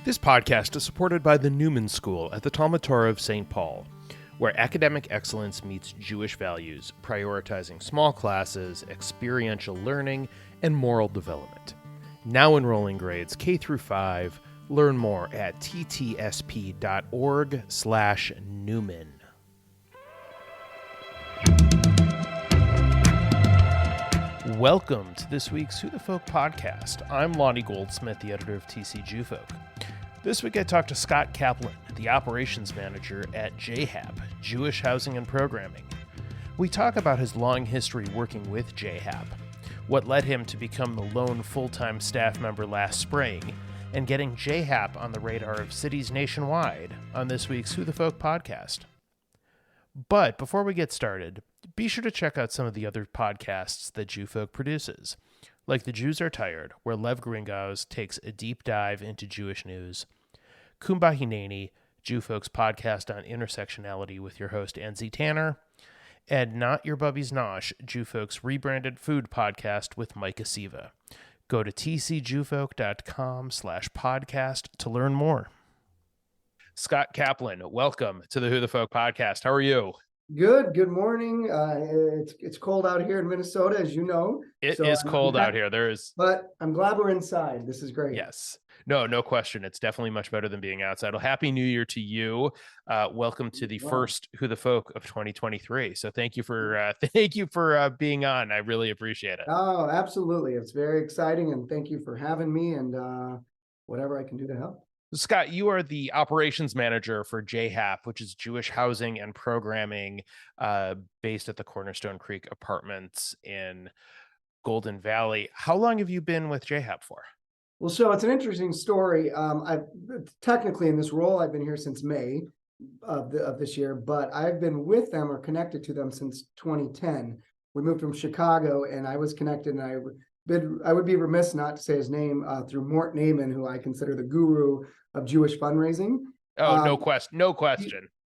This podcast is supported by the Newman School at the Talmud Torah of St. Paul, where academic excellence meets Jewish values, prioritizing small classes, experiential learning, and moral development. Now enrolling grades K through 5. Learn more at ttsp.org/Newman. Welcome to this week's Who the Folk podcast. I'm Lonnie Goldsmith, the editor of TC Jewfolk. This week I talked to Scott Kaplan, the operations manager at J-HAP, Jewish Housing and Programming. We talk about his long history working with J-HAP, what led him to become the lone full-time staff member last spring, and getting J-HAP on the radar of cities nationwide on this week's Who the Folk podcast. But before we get started, be sure to check out some of the other podcasts that Jewfolk produces, like The Jews Are Tired, where Lev Gringaus takes a deep dive into Jewish news, Kumbah Hineni, Jewfolk's podcast on intersectionality with your host Enzi Tanner, and Not Your Bubby's Nosh, Jewfolk's rebranded food podcast with Micah Siva. Go to tcjewfolk.com/podcast to learn more. Scott Kaplan, welcome to the Who the Folk podcast. How are you? Good morning. It's cold out here in Minnesota, as you know. It is cold out here. But I'm glad we're inside. This is great. Yes. No question. It's definitely much better than being outside. Well, Happy New Year to you. Welcome to the first Who the Folk of 2023. So thank you for being on. I really appreciate it. Oh, absolutely. It's very exciting, and thank you for having me and whatever I can do to help. Scott, you are the operations manager for J-HAP, which is Jewish Housing and Programming, based at the Cornerstone Creek Apartments in Golden Valley. How long have you been with J-HAP for? Well, so it's an interesting story. I've technically in this role, I've been here since May of this year, but I've been with them or connected to them since 2010. We moved from Chicago, and I was connected, and I would be remiss not to say his name, through Mort Naiman, who I consider the guru of Jewish fundraising. Oh, no question.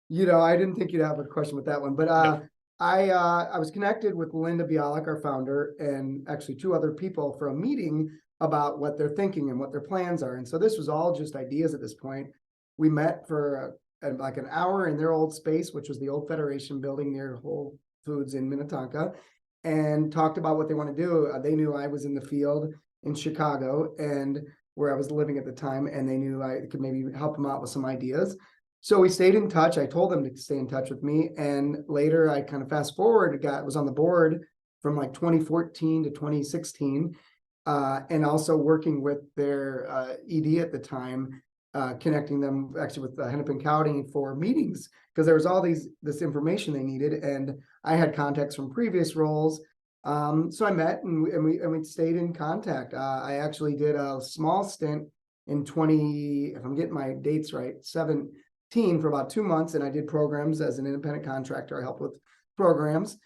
You know, I didn't think you'd have a question with that one, but No. I was connected with Linda Bialik, our founder, and actually two other people for a meeting about what they're thinking and what their plans are. And so this was all just ideas at this point. We met for like an hour in their old space, which was the old Federation building near Whole Foods in Minnetonka, and talked about what they want to do. They knew I was in the field in Chicago and where I was living at the time, and they knew I could maybe help them out with some ideas. So we stayed in touch. I told them to stay in touch with me. And later I kind of fast forward, was on the board from like 2014 to 2016, and also working with their ED at the time, connecting them actually with Hennepin County for meetings, because there was all this information they needed, and I had contacts from previous roles. So I met and we stayed in contact. I actually did a small stint in if I'm getting my dates right, 17 for about 2 months, and I did programs as an independent contractor. I helped with programs,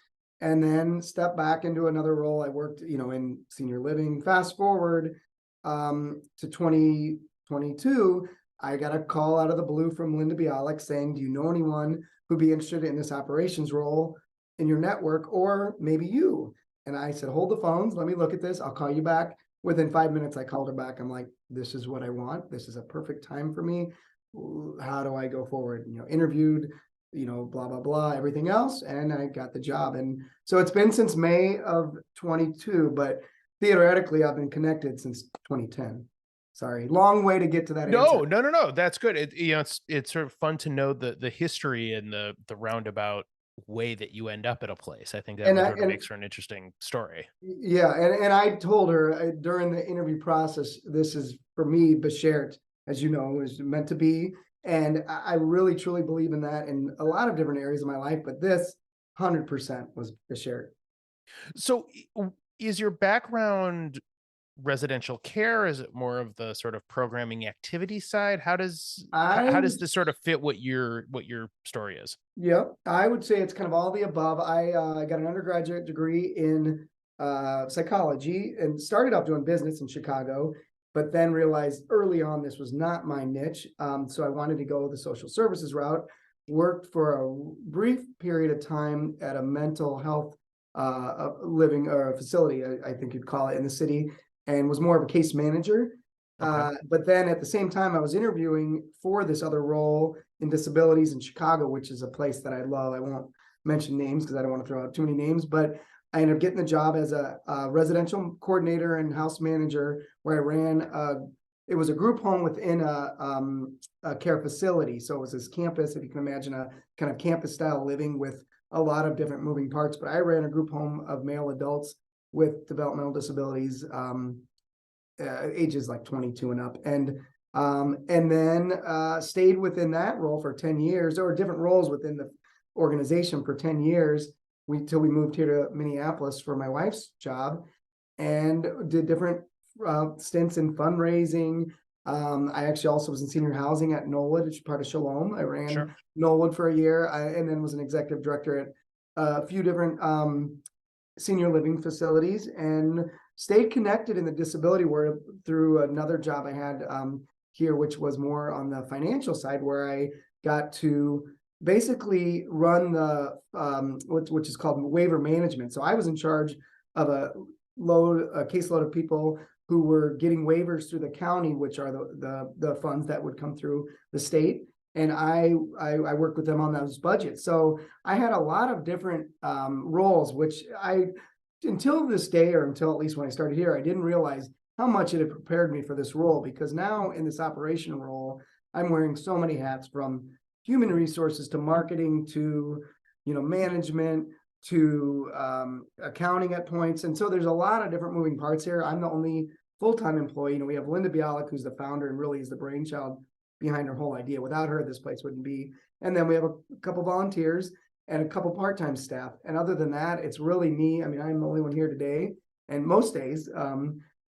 and then stepped back into another role. I worked, in senior living. Fast forward to 2022, I got a call out of the blue from Linda Bialik saying, "Do you know anyone who'd be interested in this operations role in your network, or maybe you?" And I said, "Hold the phones. Let me look at this. I'll call you back." Within 5 minutes, I called her back. I'm like, "This is what I want. This is a perfect time for me. How do I go forward?" Interviewed, blah, blah, blah, everything else. And I got the job. And so it's been since May of 22, but theoretically I've been connected since 2010. Sorry, long way to get to that answer. No. That's good. It's sort of fun to know the history and the roundabout way that you end up at a place. I think that makes for an interesting story. Yeah, and I told her during the interview process, this is for me, Beshert, as you know, is meant to be. And I really truly believe in that in a lot of different areas of my life, but this 100% was Beshert. So is your background residential care? Is it more of the sort of programming activity side? How does this sort of fit what your story is? Yeah, I would say it's kind of all the above. I got an undergraduate degree in psychology and started out doing business in Chicago, but then realized early on this was not my niche. So I wanted to go the social services route. Worked for a brief period of time at a mental health living or facility, I think you'd call it, in the city, and was more of a case manager. Okay. But then at the same time, I was interviewing for this other role in disabilities in Chicago, which is a place that I love. I won't mention names because I don't want to throw out too many names, but I ended up getting the job as a residential coordinator and house manager, where I ran it was a group home within a care facility. So it was this campus, if you can imagine, a kind of campus style living with a lot of different moving parts. But I ran a group home of male adults with developmental disabilities, ages like 22 and up, and then stayed within that role for 10 years, or different roles within the organization for 10 years, till we moved here to Minneapolis for my wife's job, and did different stints in fundraising. I actually also was in senior housing at Knollwood, which is part of Shalom. I ran Sure. Knollwood for a year, and then was an executive director at a few different senior living facilities, and stayed connected in the disability world through another job I had here, which was more on the financial side, where I got to basically run the which is called waiver management. So I was in charge of a caseload of people who were getting waivers through the county, which are the funds that would come through the state. And I worked with them on those budgets. So I had a lot of different roles, which until this day, or until at least when I started here, I didn't realize how much it had prepared me for this role, because now in this operational role, I'm wearing so many hats, from human resources to marketing to, management to accounting at points. And so there's a lot of different moving parts here. I'm the only full-time employee. We have Linda Bialik, who's the founder and really is the brainchild behind her whole idea. Without her, this place wouldn't be. And then we have a couple volunteers and a couple part-time staff. And other than that, it's really me. I mean, I'm the only one here today and most days.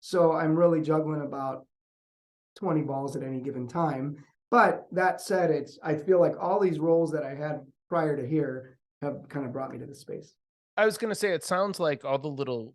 So I'm really juggling about 20 balls at any given time. But that said, I feel like all these roles that I had prior to here have kind of brought me to this space. I was going to say, it sounds like all the little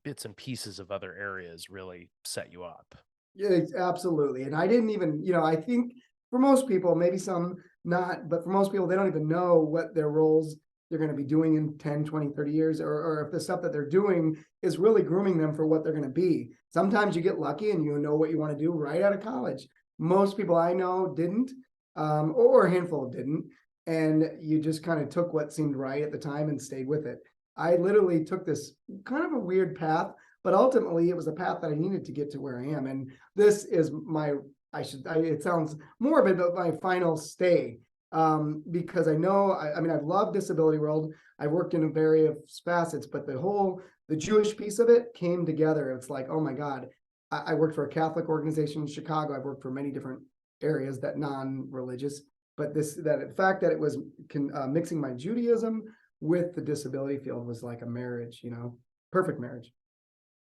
bits and pieces of other areas really set you up. Yeah, absolutely. And I didn't even, I think for most people, maybe some not, but for most people, they don't even know what their roles they're going to be doing in 10, 20, 30 years, or if the stuff that they're doing is really grooming them for what they're going to be. Sometimes you get lucky and you know what you want to do right out of college. Most people I know didn't, or a handful didn't. And you just kind of took what seemed right at the time and stayed with it. I literally took this kind of a weird path, but ultimately it was a path that I needed to get to where I am. And this is it sounds morbid, but my final stay. Because I know, I've loved disability world. I've worked in various facets, but the Jewish piece of it came together. It's like, oh my God, I worked for a Catholic organization in Chicago. I've worked for many different areas that non-religious, but the fact that it was mixing my Judaism with the disability field was like a marriage, perfect marriage.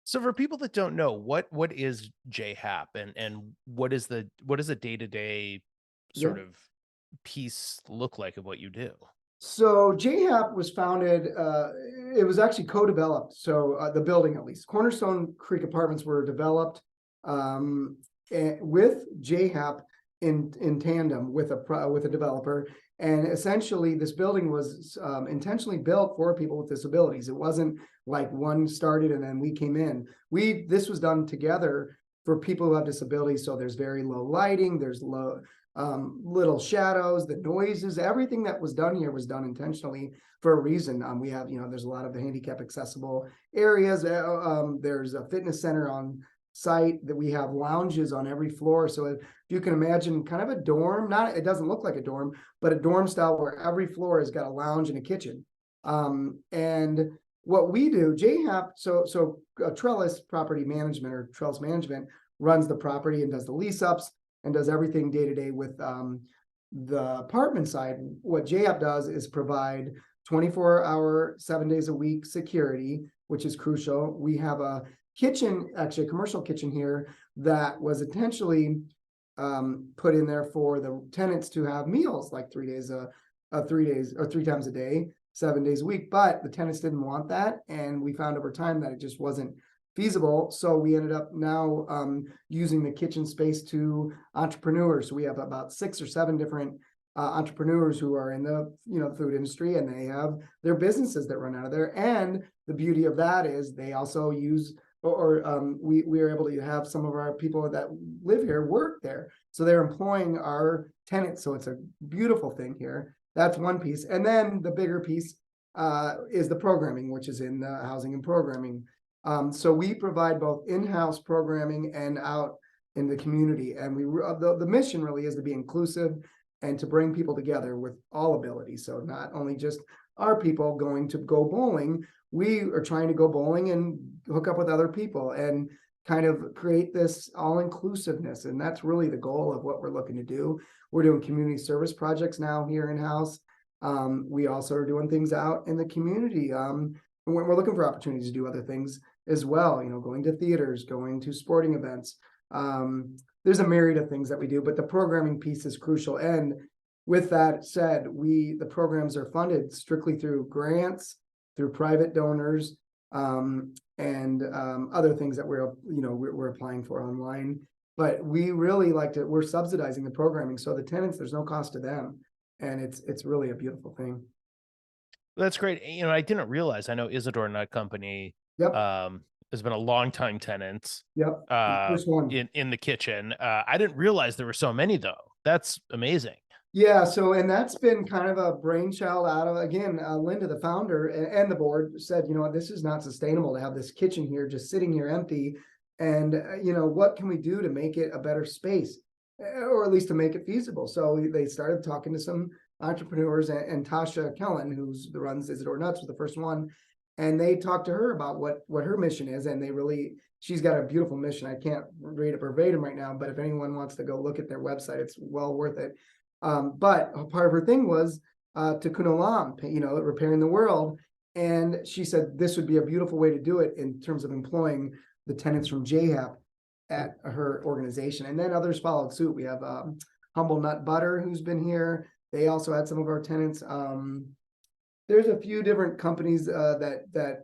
So for people that don't know, what is J-HAP, and what is a day-to-day sort of piece look like of what you do? So J-HAP was founded, it was actually co-developed. So the building, at least, Cornerstone Creek Apartments were developed with J-HAP in tandem with a developer. And essentially this building was intentionally built for people with disabilities. It wasn't like one started and then we came in. This was done together for people who have disabilities. So there's very low lighting, there's little shadows, the noises, everything that was done here was done intentionally for a reason. We have, there's a lot of the handicap accessible areas. There's a fitness center on site, that we have lounges on every floor. So if you can imagine kind of a dorm, it doesn't look like a dorm, but a dorm style where every floor has got a lounge and a kitchen. And what we do, J-HAP, so Trellis Property Management, or Trellis Management, runs the property and does the lease ups and does everything day to day with the apartment side. What J-HAP does is provide 24-hour, 7 days a week security, which is crucial. We have a kitchen, actually a commercial kitchen here, that was intentionally put in there for the tenants to have meals like 3 days or 3 times a day, 7 days a week. But the tenants didn't want that, and we found over time that it just wasn't feasible. So we ended up now using the kitchen space to entrepreneurs. So we have about 6 or 7 different entrepreneurs who are in the food industry, and they have their businesses that run out of there. And the beauty of that is they also use we are able to have some of our people that live here work there. So they're employing our tenants. So it's a beautiful thing here. That's one piece. And then the bigger piece is the programming, which is in the housing and programming. So we provide both in-house programming and out in the community. And the mission really is to be inclusive and to bring people together with all abilities. So not only just our people going to go bowling, we are trying to go bowling and hook up with other people and kind of create this all inclusiveness. And that's really the goal of what we're looking to do. We're doing community service projects now here in house. We also are doing things out in the community. And we're looking for opportunities to do other things as well, going to theaters, going to sporting events. There's a myriad of things that we do, but the programming piece is crucial. And with that said, the programs are funded strictly through grants, through private donors, and other things that we're applying for online. But we really we're subsidizing the programming. So the tenants, there's no cost to them. And it's really a beautiful thing. That's great. I didn't realize, I know Isidore Nut Company Yep. has been a longtime tenant Yep. First one. in the kitchen. I didn't realize there were so many though. That's amazing. Yeah, so and that's been kind of a brainchild out of, again, Linda, the founder, and the board said, this is not sustainable to have this kitchen here just sitting here empty. And, what can we do to make it a better space, or at least to make it feasible? So they started talking to some entrepreneurs, and Tasha Kellen, who's the runs Isidore Nuts, was the first one. And they talked to her about what her mission is. And she's got a beautiful mission. I can't read it verbatim right now, but if anyone wants to go look at their website, it's well worth it. But part of her thing was Tikkun Olam, repairing the world. And she said this would be a beautiful way to do it in terms of employing the tenants from J-HAP at her organization. And then others followed suit. We have Humble Nut Butter, who's been here. They also had some of our tenants. There's a few different companies that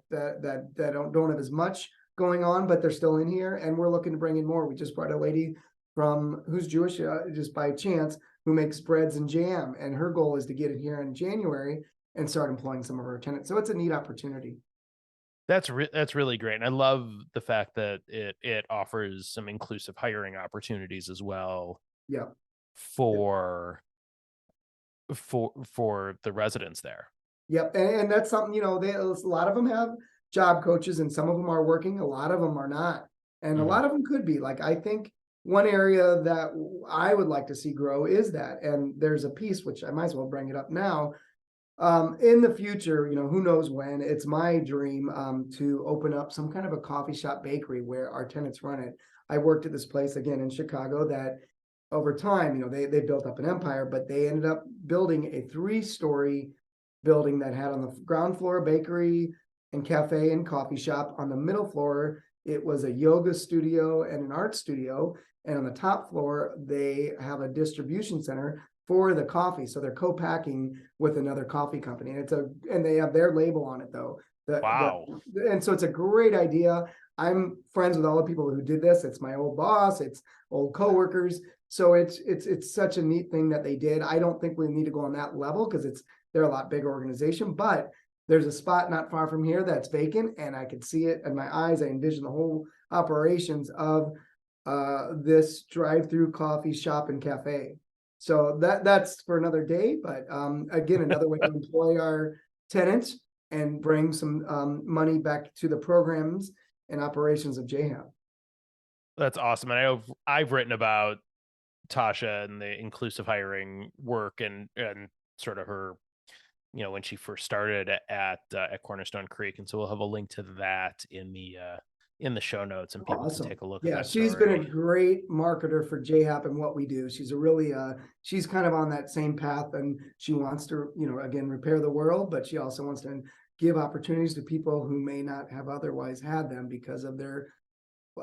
don't have as much going on, but they're still in here, and we're looking to bring in more. We just brought a lady who's Jewish, just by chance, who makes breads and jam, and her goal is to get it here in January and start employing some of our tenants. So it's a neat opportunity. That's really great. And I love the fact that it offers some inclusive hiring opportunities as well. Yeah. For the residents there. Yep. And that's something, a lot of them have job coaches, and some of them are working, a lot of them are not. And a lot of them could be. I think one area that I would like to see grow is that. And there's a piece, which I might as well bring it up now. In the future, who knows when, it's my dream to open up some kind of a coffee shop bakery where our tenants run it. I worked at this place again in Chicago that over time, they built up an empire, but they ended up building a 3-story building that had on the ground floor a bakery and cafe and coffee shop. On the middle floor, it was a yoga studio and an art studio. And on the top floor, they have a distribution center for the coffee. So they're co-packing with another coffee company. And they have their label on it though. Wow. And so it's a great idea. I'm friends with all the people who did this. It's my old boss, it's old coworkers. So it's such a neat thing that they did. I don't think we need to go on that level because they're a lot bigger organization, but there's a spot not far from here that's vacant, and I could see it in my eyes. I envision the whole operations of this drive-through coffee shop and cafe. So that's for another day, but again, another way to employ our tenants and bring some money back to the programs and operations of J-HAP. That's awesome. And I've written about Tasha and the inclusive hiring work and sort of her, when she first started at Cornerstone Creek. And so we'll have a link to that in the show notes, and people can take a look at that she's story. Been a great marketer for J-HAP and what we do. She's she's kind of on that same path, and she wants to, again, repair the world, but she also wants to give opportunities to people who may not have otherwise had them because of their,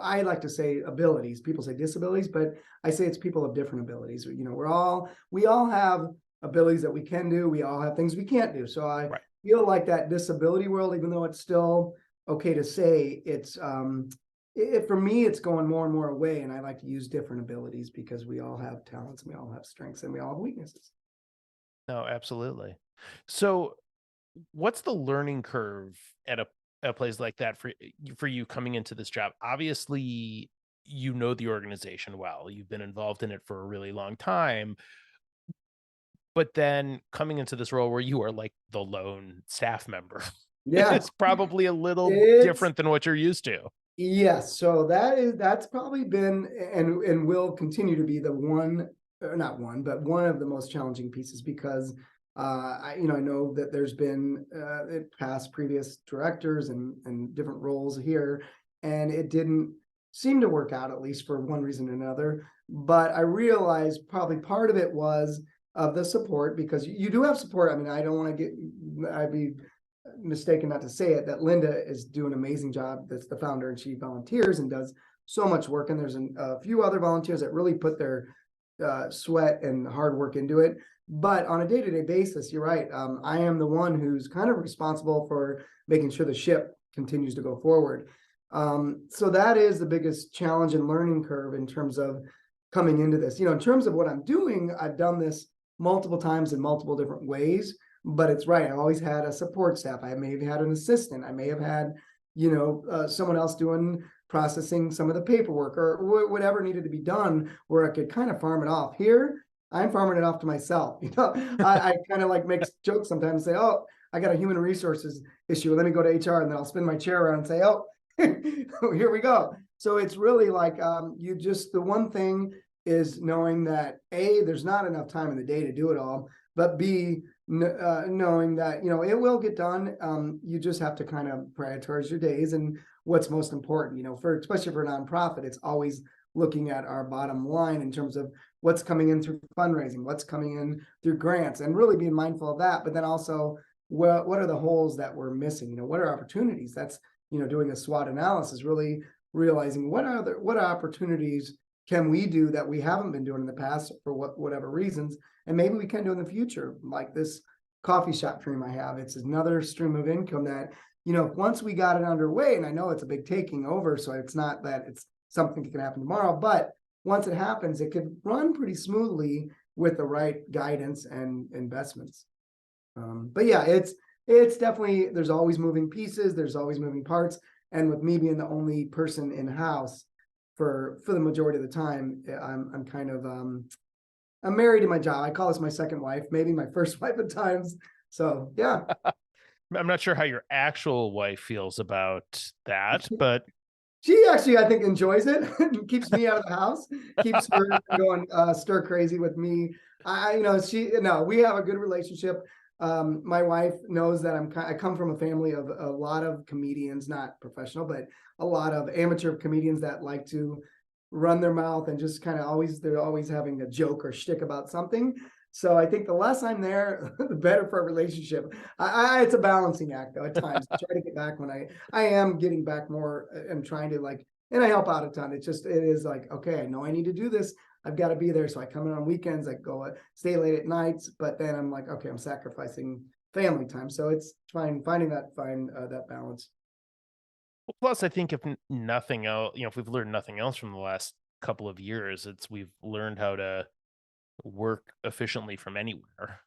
I like to say, abilities. People say disabilities, but I say it's people of different abilities. We all have abilities that we can do. We all have things we can't do. So I feel like that disability world, even though it's still okay to say, it's for me, it's going more and more away. And I like to use different abilities because we all have talents, and we all have strengths, and we all have weaknesses. No, absolutely. So what's the learning curve at a place like that for you coming into this job? Obviously, you know the organization well. You've been involved in it for a really long time, but then coming into this role where you are like the lone staff member Yeah, is probably a little it's different than what you're used to. yes. So that's probably been and will continue to be the one, or not one, but one of the most challenging pieces because I know that there's been past previous directors and different roles here, and it didn't seem to work out, at least for one reason or another. But I realized probably part of it was of the support, because you do have support. I mean, I don't want to I'd be mistaken not to say it, that Linda is doing an amazing job. That's the founder, and she volunteers and does so much work. And there's a few other volunteers that really put their sweat and hard work into it. But on a day-to-day basis, you're right. I am the one who's kind of responsible for making sure the ship continues to go forward. So that is the biggest challenge and learning curve in terms of coming into this. In terms of what I'm doing, I've done this multiple times in multiple different ways. But it's right. I always had a support staff. I may have had an assistant. I may have had, someone else doing processing some of the paperwork or whatever needed to be done where I could kind of farm it off. Here, I'm farming it off to myself. I kind of like make jokes sometimes, say, oh, I got a human resources issue. Let me go to HR, and then I'll spin my chair around and say, oh, here we go. So it's really like the one thing is knowing that A, there's not enough time in the day to do it all, but B, knowing that it will get done. You just have to kind of prioritize your days and what's most important. Especially for a nonprofit, it's always looking at our bottom line in terms of what's coming in through fundraising, what's coming in through grants, and really being mindful of that. But then also, what are the holes that we're missing? What are opportunities? That's doing a SWOT analysis, really realizing what opportunities can we do that we haven't been doing in the past for whatever reasons, and maybe we can do in the future, like this coffee shop dream I have. It's another stream of income that, once we got it underway, and I know it's a big taking over, so it's not that it's something that can happen tomorrow, but once it happens, it could run pretty smoothly with the right guidance and investments. But yeah, it's definitely, there's always moving pieces, there's always moving parts, and with me being the only person in house for the majority of the time, I'm kind of I'm married to my job. I call this my second wife, maybe my first wife at times. So yeah. I'm not sure how your actual wife feels about that, but She actually, I think, enjoys it. Keeps me out of the house, keeps her going stir crazy with me. We have a good relationship. My wife knows that I come from a family of a lot of comedians, not professional, but a lot of amateur comedians that like to run their mouth and just kind of they're always having a joke or shtick about something. So I think the less I'm there, the better for a relationship. It's a balancing act though at times. I try to get back when I am getting back more and trying to and I help out a ton. It is like, okay, I know I need to do this. I've got to be there. So I come in on weekends, I go stay late at nights, but then I'm like, okay, I'm sacrificing family time. So it's finding that balance. plus I think if nothing else, if we've learned nothing else from the last couple of years, we've learned how to work efficiently from anywhere.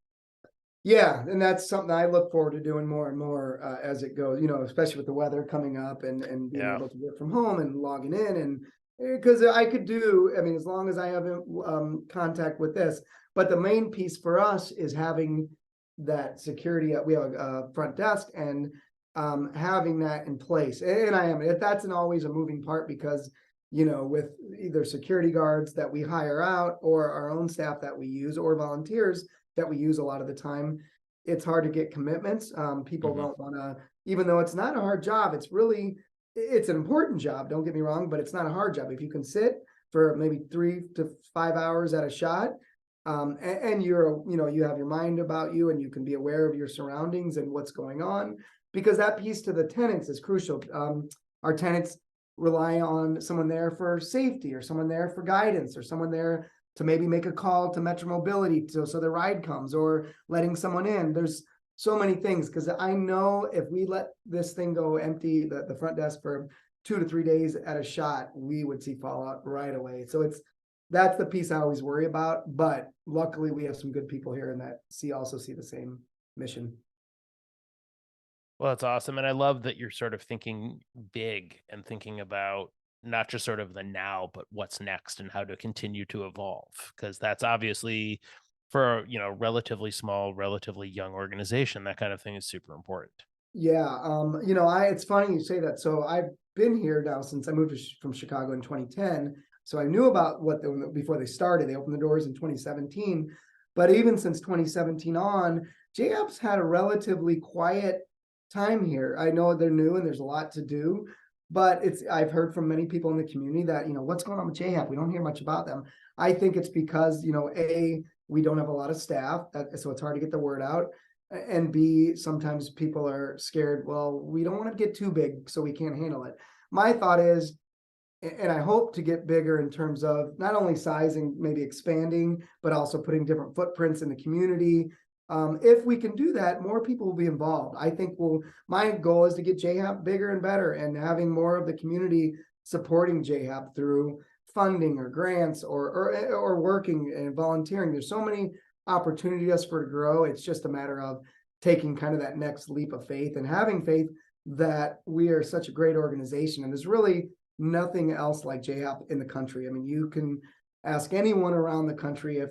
Yeah, and that's something I look forward to doing more and more as it goes, especially with the weather coming up and being Yeah. able to work from home and logging in. And because I mean, as long as I have contact with this, but the main piece for us is having that security. We have a front desk and having that in place. And that's always a moving part because, with either security guards that we hire out or our own staff that we use or volunteers that we use a lot of the time, it's hard to get commitments. People don't want to, even though it's not a hard job, it's an important job. Don't get me wrong, but it's not a hard job. If you can sit for maybe 3 to 5 hours at a shot, and you have your mind about you and you can be aware of your surroundings and what's going on, because that piece to the tenants is crucial. Our tenants rely on someone there for safety or someone there for guidance or someone there to maybe make a call to Metro Mobility so the ride comes or letting someone in. There's so many things, because I know if we let this thing go empty, the front desk for 2 to 3 days at a shot, we would see fallout right away. So that's the piece I always worry about. But luckily we have some good people here and that also see the same mission. Well, that's awesome, and I love that you're sort of thinking big and thinking about not just sort of the now, but what's next and how to continue to evolve. Because that's obviously for, relatively small, relatively young organization, that kind of thing is super important. Yeah, it's funny you say that. So I've been here now since I moved from Chicago in 2010. So I knew about before they started. They opened the doors in 2017, but even since 2017 on, J-Apps had a relatively quiet time here. I know they're new and there's a lot to do, but I've heard from many people in the community that, what's going on with J-Hap? We don't hear much about them. I think it's because, we don't have a lot of staff, so it's hard to get the word out. And B, sometimes people are scared. Well, we don't want to get too big, so we can't handle it. My thought is, and I hope to get bigger in terms of not only sizing, maybe expanding, but also putting different footprints in the community. If we can do that, more people will be involved. I think my goal is to get J-HAP bigger and better and having more of the community supporting J-HAP through funding or grants or working and volunteering. There's so many opportunities for to grow. It's just a matter of taking kind of that next leap of faith and having faith that we are such a great organization. And there's really nothing else like J-HAP in the country. I mean, you can ask anyone around the country if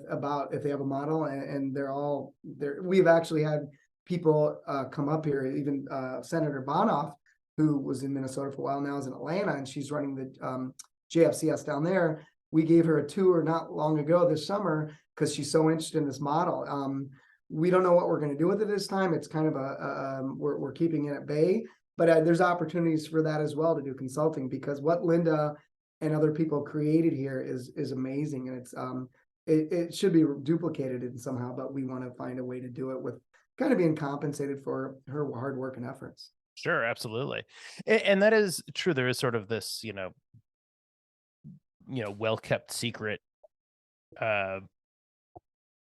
they have a model, and they're all there. We've actually had people come up here, even Senator Bonoff, who was in Minnesota for a while, now is in Atlanta, and she's running the JFCS down there. We gave her a tour not long ago this summer because she's so interested in this model. We don't know what we're going to do with it this time. It's kind of we're keeping it at bay, but there's opportunities for that as well to do consulting, because what Linda and other people created here is amazing, and it should be duplicated in somehow, but we want to find a way to do it with kind of being compensated for her hard work and efforts. Sure, absolutely. And that is true. There is sort of this, well-kept secret uh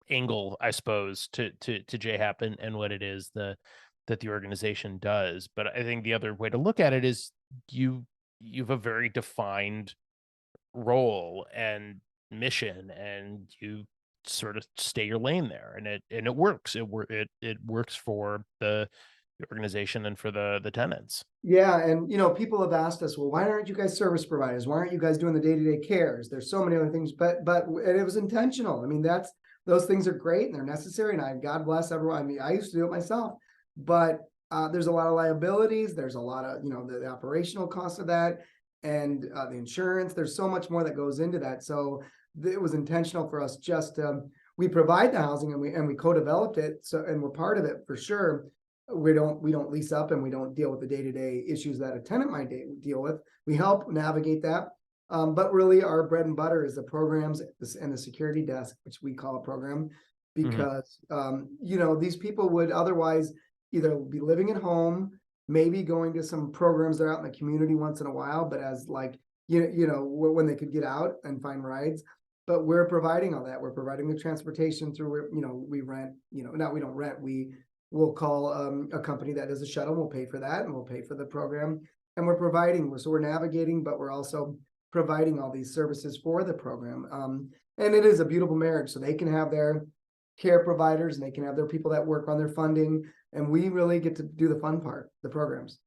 angle, I suppose, to J-HAP and what it is that the organization does. But I think the other way to look at it is you've a very defined role and mission, and you sort of stay your lane there, and it works. It works for the organization and for the tenants. Yeah, and people have asked us, well, why aren't you guys service providers? Why aren't you guys doing the day-to-day cares? There's so many other things, but and it was intentional. I mean, those things are great and they're necessary, and God bless everyone. I mean, I used to do it myself, but there's a lot of liabilities. There's a lot of the operational costs of that, and the insurance. There's so much more that goes into that. So it was intentional for us. Just we provide the housing, and we co-developed it. So, and we're part of it for sure. We don't lease up, and we don't deal with the day-to-day issues that a tenant might deal with. We help navigate that. But really our bread and butter is the programs and the security desk, which we call a program, Mhm. because these people would otherwise either be living at home, maybe going to some programs that are out in the community once in a while, but as like, when they could get out and find rides. But we're providing all that. We're providing the transportation through, we rent, not, we don't rent, we'll call a company that does a shuttle. We'll pay for that, and we'll pay for the program, and so we're navigating, but we're also providing all these services for the program. And it is a beautiful marriage. So they can have their care providers, and they can have their people that work on their funding, and we really get to do the fun part, the programs.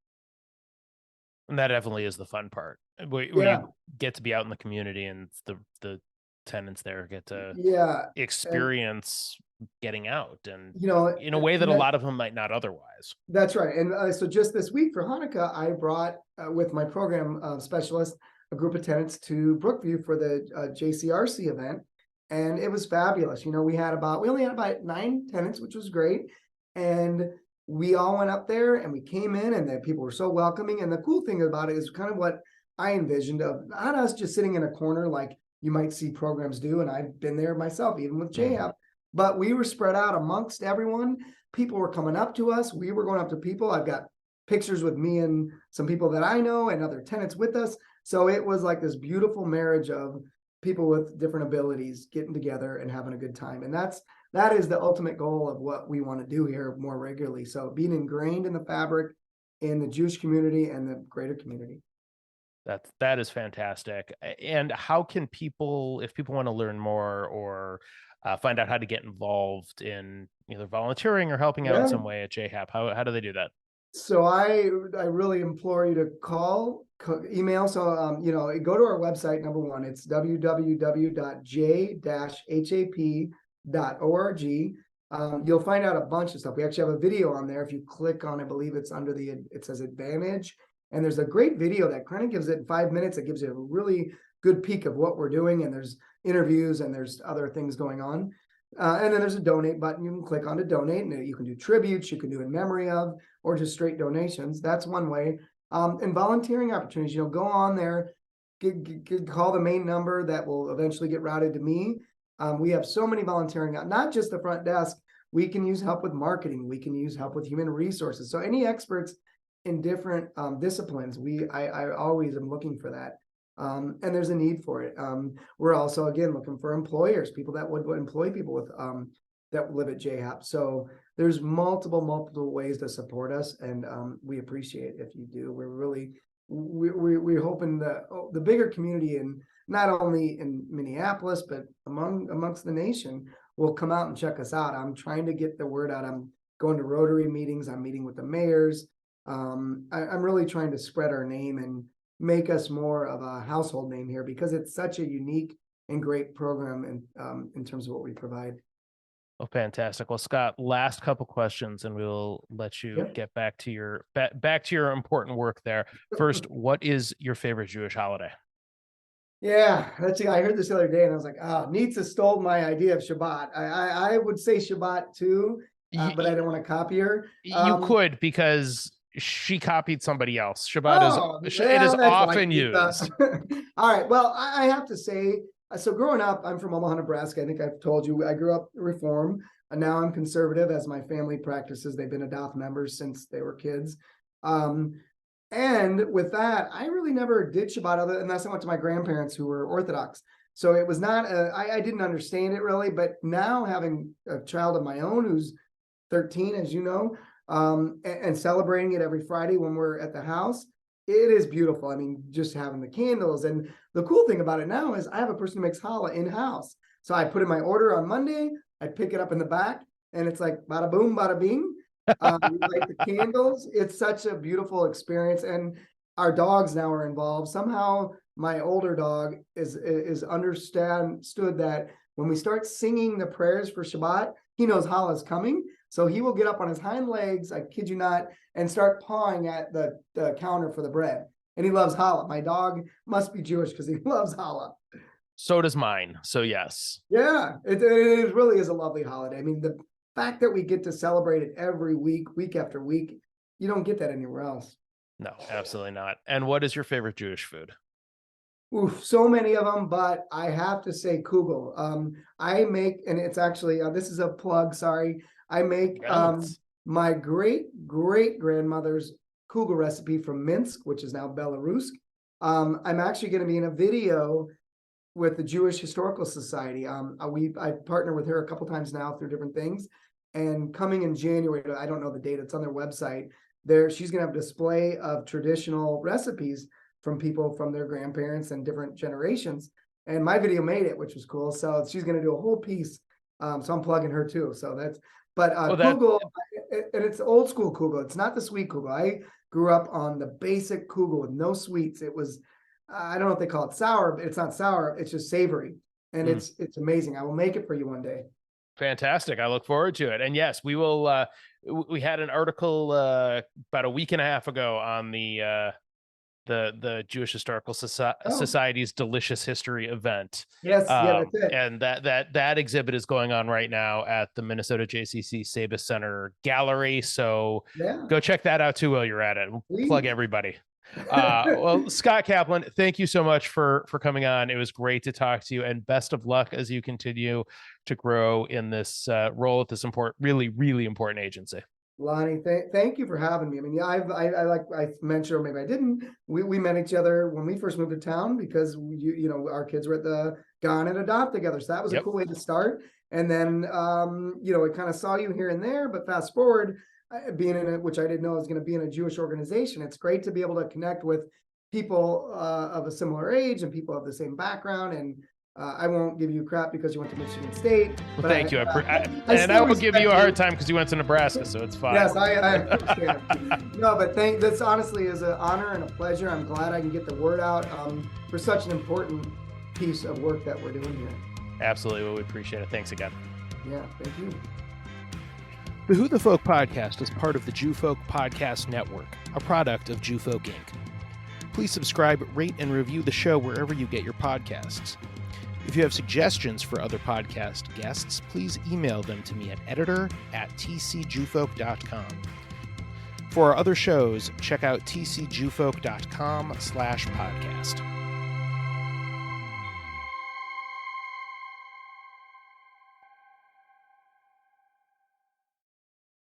And that definitely is the fun part, where Yeah, you get to be out in the community, and the tenants there get to yeah, and experience getting out, and you know, in a way that and a that lot of them might not otherwise. that's right. And so just this week for Hanukkah, I brought with my program specialist a group of tenants to Brookview for the JCRC event, and it was fabulous. We only had about 9 tenants, which was great, and we all went up there and we came in, and the people were so welcoming. And the cool thing about it is kind of what I envisioned of not us just sitting in a corner like you might see programs do, and I've been there myself, even with Mhm. J-HAP, but we were spread out amongst everyone. People were coming up to us. We were going up to people. I've got pictures with me and some people that I know and other tenants with us. So it was like this beautiful marriage of people with different abilities getting together and having a good time. And that is the ultimate goal of what we want to do here more regularly. So being ingrained in the fabric in the Jewish community and the greater community. That is fantastic. And how can people, if people want to learn more or find out how to get involved in either volunteering or helping out in Yeah. some way at J-HAP, how do they do that? So I really implore you to email. So, go to our website. Number one, it's www.j-hap.org. You'll find out a bunch of stuff. We actually have a video on there. If you click on, I believe it's under it says Advantage. And there's a great video that kind of gives it in 5 minutes. It gives you a really good peek of what we're doing. And there's interviews and there's other things going on. And then there's a donate button. You can click on to donate, and you can do tributes, you can do in memory of, or just straight donations. That's one way. And volunteering opportunities, go on there, call the main number that will eventually get routed to me. We have so many volunteering, not just the front desk. We can use help with marketing. We can use help with human resources. So any experts in different disciplines, I always am looking for that. And there's a need for it. We're also, again, looking for employers, people that would employ people with that live at J-HAP. So there's multiple ways to support us, and we appreciate if you do. We're hoping that the bigger community, and not only in Minneapolis but amongst the nation, will come out and check us out. I'm trying to get the word out. I'm going to Rotary meetings. I'm meeting with the mayors. I'm really trying to spread our name and make us more of a household name here, because it's such a unique and great program in terms of what we provide. Oh, fantastic. Well, Scott, last couple questions, and we'll let you get back to your important work there. First, what is your favorite Jewish holiday? Yeah, I heard this the other day, and I was like, Nitsa stole my idea of Shabbat. I would say Shabbat too, but I don't want to copy her. You could, because she copied somebody else. Shabbat it is often used. All right. Well, I have to say, so growing up, I'm from Omaha, Nebraska. I think I've told you, I grew up Reform, and now I'm conservative as my family practices. They've been Adopt members since they were kids. And with that, I really never did Shabbat unless I went to my grandparents who were Orthodox. So it was not, I didn't understand it really, but now having a child of my own who's 13, as you know, and celebrating it every Friday when we're at the house, it is beautiful. I mean, just having the candles. And the cool thing about it now is I have a person who makes challah in-house. So I put in my order on Monday, I pick it up in the back, and it's like bada boom, bada bing. We light the candles. It's such a beautiful experience. And our dogs now are involved. Somehow my older dog is understood that when we start singing the prayers for Shabbat, he knows challah is coming. So he will get up on his hind legs, I kid you not, and start pawing at the counter for the bread. And he loves challah. My dog must be Jewish because he loves challah. So does mine. So yes. Yeah, it really is a lovely holiday. I mean, the fact that we get to celebrate it every week after week, you don't get that anywhere else. No, absolutely not. And what is your favorite Jewish food? Oof, so many of them, but I have to say kugel. I make, and it's actually, this is a plug, sorry. I make my great grandmother's kugel recipe from Minsk, which is now Belarus. I'm actually going to be in a video with the Jewish Historical Society. I partner with her a couple times now through different things. And coming in January, I don't know the date, it's on their website. She's going to have a display of traditional recipes from people from their grandparents and different generations. And my video made it, which was cool. So she's going to do a whole piece. So I'm plugging her too. So that's, but kugel, and it's old school kugel. It's not the sweet kugel. I grew up on the basic kugel with no sweets. It was, I don't know if they call it sour, but it's not sour. It's just savory. And it's amazing. I will make it for you one day. Fantastic. I look forward to it. And yes, we will, we had an article about a week and a half ago on the Jewish Historical Society's Delicious History event. Yes, yeah, that's it. And that exhibit is going on right now at the Minnesota JCC Sabus Center Gallery. So go check that out too while you're at it. We'll plug everybody. Well, Scott Kaplan, thank you so much for coming on. It was great to talk to you, and best of luck as you continue to grow in this role at this really important agency. Lonnie, thank you for having me. I mean, I mentioned, or maybe I didn't. We met each other when we first moved to town because our kids were at the Gone and Adopt together. So that was a cool way to start. And then I kind of saw you here and there. But fast forward, being in it, which I didn't know I was going to be in a Jewish organization. It's great to be able to connect with people of a similar age and people of the same background. And I won't give you crap because you went to Michigan State. Well, thank you. I still will give respect you a hard time because you went to Nebraska, so it's fine. Yes, I understand. No, but this honestly is an honor and a pleasure. I'm glad I can get the word out for such an important piece of work that we're doing here. Absolutely. Well, we appreciate it. Thanks again. Yeah, thank you. The Who the Folk podcast is part of the Jewfolk Podcast Network, a product of Jewfolk Inc. Please subscribe, rate, and review the show wherever you get your podcasts. If you have suggestions for other podcast guests, please email them to me at editor@tcjewfolk.com. For our other shows, check out tcjewfolk.com/podcast.